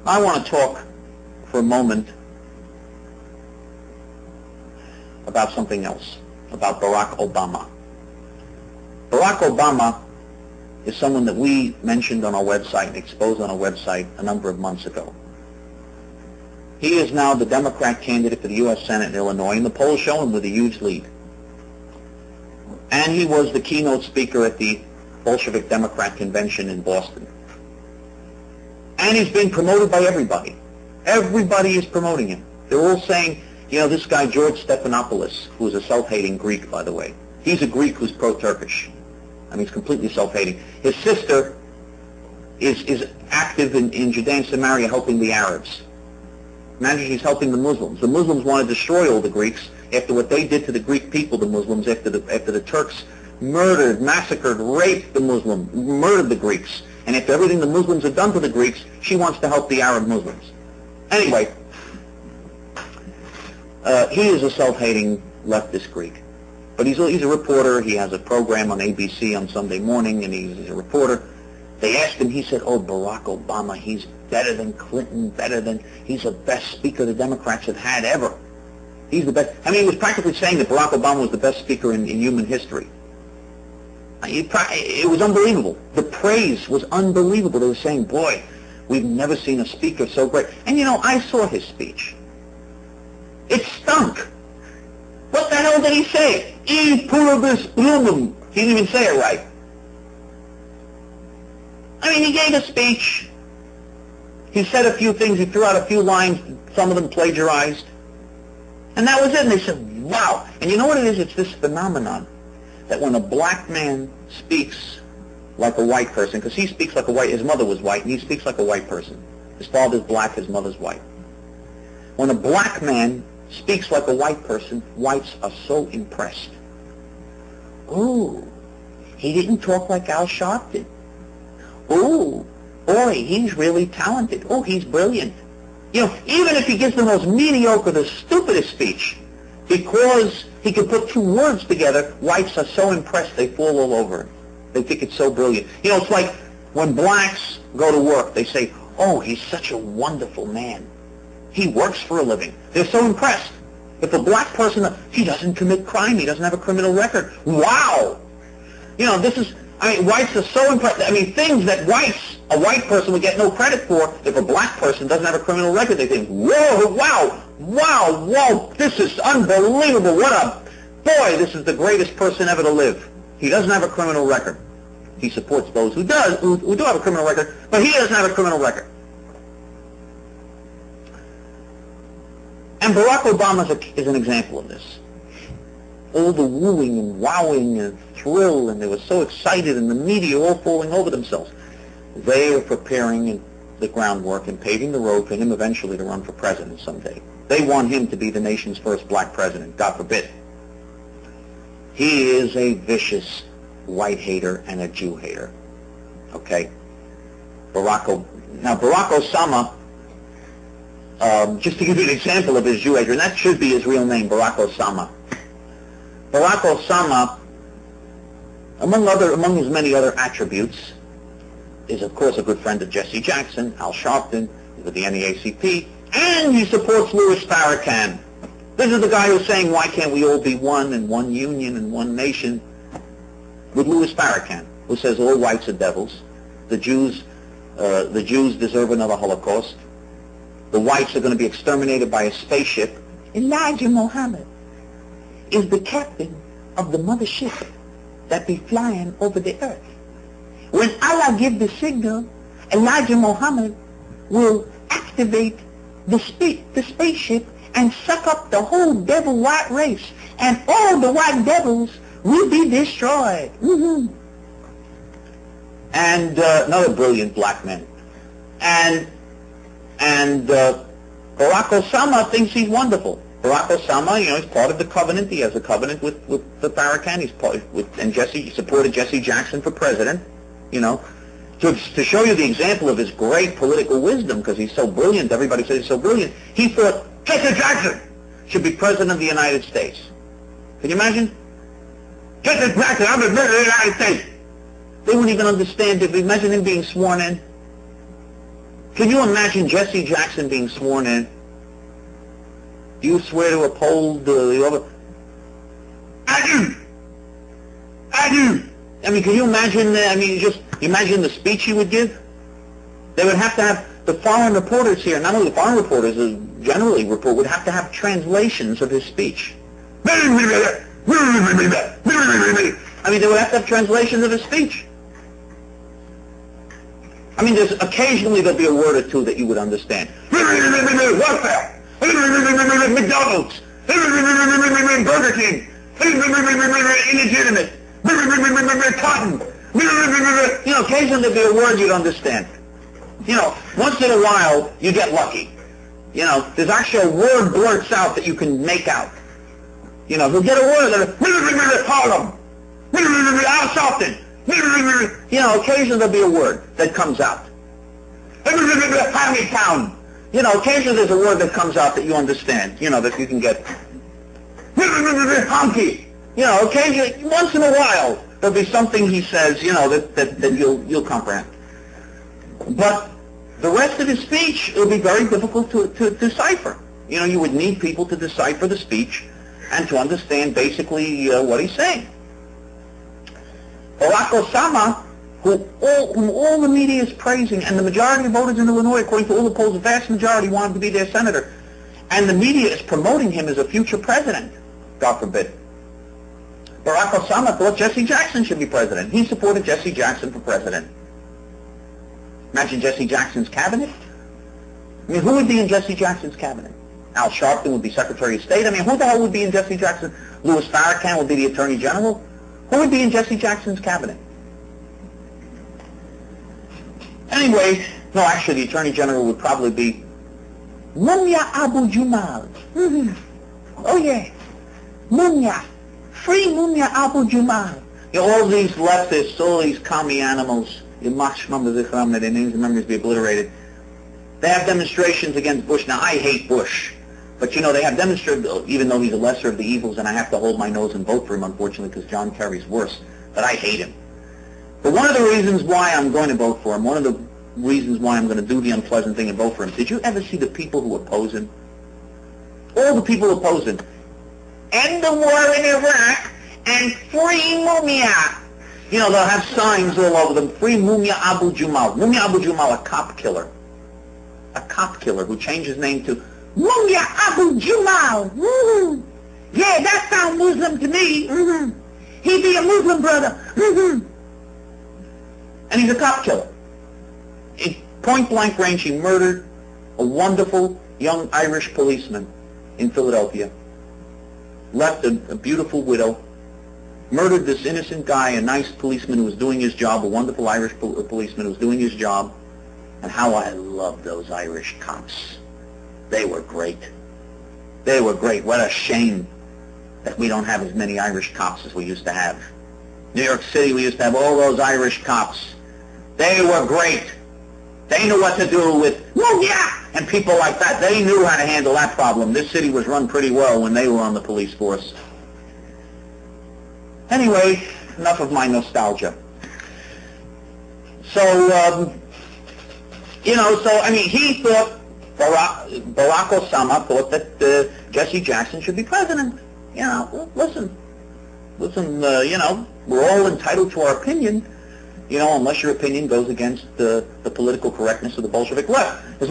I want to talk for a moment about something else, about Barack Obama. Barack Obama is someone that we mentioned on our website and exposed on our website a number of months ago. He is now the Democrat candidate for the U.S. Senate in Illinois, and the polls show him with a huge lead. And he was the keynote speaker at the Bolshevik Democrat Convention in Boston. And he's being promoted by everybody. Everybody is promoting him. They're all saying, you know, this guy George Stephanopoulos, who is a self-hating Greek, by the way, he's a Greek who's pro-Turkish. I mean, he's completely self-hating. His sister is active in Judea and Samaria helping the Arabs. Imagine he's helping the Muslims. The Muslims want to destroy all the Greeks after what they did to the Greek people, the Muslims, after the Turks murdered, massacred, raped the Muslims, murdered the Greeks. And after everything the Muslims have done to the Greeks, she wants to help the Arab Muslims. Anyway, he is a self-hating leftist Greek. But he's a reporter. He has a program on ABC on Sunday morning, and he's a reporter. They asked him, he said, oh, Barack Obama, he's better than Clinton, he's the best speaker the Democrats have had ever. He's the best. I mean, he was practically saying that Barack Obama was the best speaker in human history. It was unbelievable. The praise was unbelievable. They were saying, boy, we've never seen a speaker so great. And, you know, I saw his speech. It stunk. What the hell did he say? E pluribus unum. He didn't even say it right. I mean, he gave a speech. He said a few things. He threw out a few lines. Some of them plagiarized. And that was it. And they said, wow. And you know what it is? It's this phenomenon that when a black man speaks like a white person, because he speaks like a white, his mother was white, and he speaks like a white person. His father's black, his mother's white. When a black man speaks like a white person, whites are so impressed. Ooh, he didn't talk like Al Sharpton. Ooh, boy, he's really talented. Oh, he's brilliant. You know, even if he gives the most mediocre, the stupidest speech, because he can put two words together, whites are so impressed they fall all over him. They think it's so brilliant. You know, it's like when blacks go to work, they say, oh, he's such a wonderful man. He works for a living. They're so impressed. If a black person, he doesn't commit crime, he doesn't have a criminal record. Wow! You know, this is, I mean, whites are so impressed. I mean, things that a white person would get no credit for, if a black person doesn't have a criminal record, they think, whoa, wow, wow, whoa, this is unbelievable. Boy, this is the greatest person ever to live. He doesn't have a criminal record. He supports those who do have a criminal record, but he doesn't have a criminal record. And Barack Obama is an example of this. All the wooing and wowing and thrill, and they were so excited, and the media all falling over themselves. They are preparing the groundwork and paving the road for him eventually to run for president someday. They want him to be the nation's first black president, God forbid. He is a vicious white hater and a Jew hater. Okay? Now, Barack Osama, just to give you an example of his Jew hater, and that should be his real name, Barack Osama. Barack Osama, among his many other attributes, is of course a good friend of Jesse Jackson, Al Sharpton, with the NAACP, and he supports Louis Farrakhan. This is the guy who's saying, why can't we all be one and one union and one nation? With Louis Farrakhan, who says all whites are devils, the Jews deserve another Holocaust, the whites are going to be exterminated by a spaceship. Elijah Muhammad is the captain of the mothership that be flying over the earth. When Allah gives the signal, Elijah Muhammad will activate the spaceship and suck up the whole devil white race, and all the white devils will be destroyed. Mm-hmm. And another brilliant black man. And Barack Osama thinks he's wonderful. Barack Osama, you know, he's part of the covenant. He has a covenant with the Farrakhan. He supported Jesse Jackson for president. You know, to show you the example of his great political wisdom, because he's so brilliant. Everybody says he's so brilliant. He thought Jesse Jackson should be president of the United States. Can you imagine? Jesse Jackson, I'm the president of the United States. They wouldn't even understand it. Imagine him being sworn in. Can you imagine Jesse Jackson being sworn in? Do you swear to uphold the other? I do. I do. I mean, can you imagine? Just imagine the speech he would give. They would have to have the foreign reporters here. Not only the foreign reporters, generally would have to have translations of his speech. I mean, they would have to have translations of his speech. I mean, occasionally there'll be a word or two that you would understand. Welfare, McDonald's, Burger King, illegitimate, cotton. You know, occasionally there'll be a word you'd understand. You know, once in a while you get lucky. You know, there's actually a word blurts out that you can make out. You know, he'll get a word that Harlem, Al Sharpton. You know, occasionally there'll be a word that comes out. Town. You know, occasionally there's a word that comes out that you understand. You know, that you can get. Honky. You know, occasionally, once in a while, there'll be something he says, you know, that you'll comprehend. But the rest of his speech, it'll be very difficult to decipher. You know, you would need people to decipher the speech and to understand basically what he's saying. Barack Osama, whom all the media is praising, and the majority of voters in Illinois, according to all the polls, the vast majority want him to be their senator, and the media is promoting him as a future president, God forbid. Barack Osama thought Jesse Jackson should be president. He supported Jesse Jackson for president. Imagine Jesse Jackson's cabinet. I mean, who would be in Jesse Jackson's cabinet? Al Sharpton would be Secretary of State. I mean, who the hell would be in Jesse Jackson? Louis Farrakhan would be the Attorney General. Who would be in Jesse Jackson's cabinet? Anyway, no, actually, the Attorney General would probably be Mumia Abu Jamal. Oh, yeah. Mumia. Free Mumia Abu Jamal. You know, all these leftists, all these commie animals, their names and memories be obliterated. They have demonstrations against Bush. Now, I hate Bush. But, you know, they have demonstrated, even though he's a lesser of the evils, and I have to hold my nose and vote for him, unfortunately, because John Kerry's worse, but I hate him. But one of the reasons why I'm going to vote for him, one of the reasons why I'm going to do the unpleasant thing and vote for him, did you ever see the people who oppose him? All the people who oppose him. End the war in Iraq and free Mumia. You know, they'll have signs all over them, free Mumia Abu Jamal. Mumia Abu Jamal, a cop killer. A cop killer who changed his name to Mumia Abu Jamal. Yeah, that sounds Muslim to me. He be a Muslim brother. And he's a cop killer. In point blank range, he murdered a wonderful young Irish policeman in Philadelphia. Left a beautiful widow. Murdered this innocent guy, a nice policeman who was doing his job, a wonderful Irish policeman who was doing his job. And how I love those Irish cops. They were great. They were great. What a shame that we don't have as many Irish cops as we used to have. New York City, we used to have all those Irish cops. They were great. They knew what to do with, and people like that. They knew how to handle that problem. This city was run pretty well when they were on the police force. Anyway, enough of my nostalgia. So, you know, I mean, he thought, Barack Osama thought that Jesse Jackson should be president. You know, listen, you know, we're all entitled to our opinion, you know, unless your opinion goes against the political correctness of the Bolshevik left.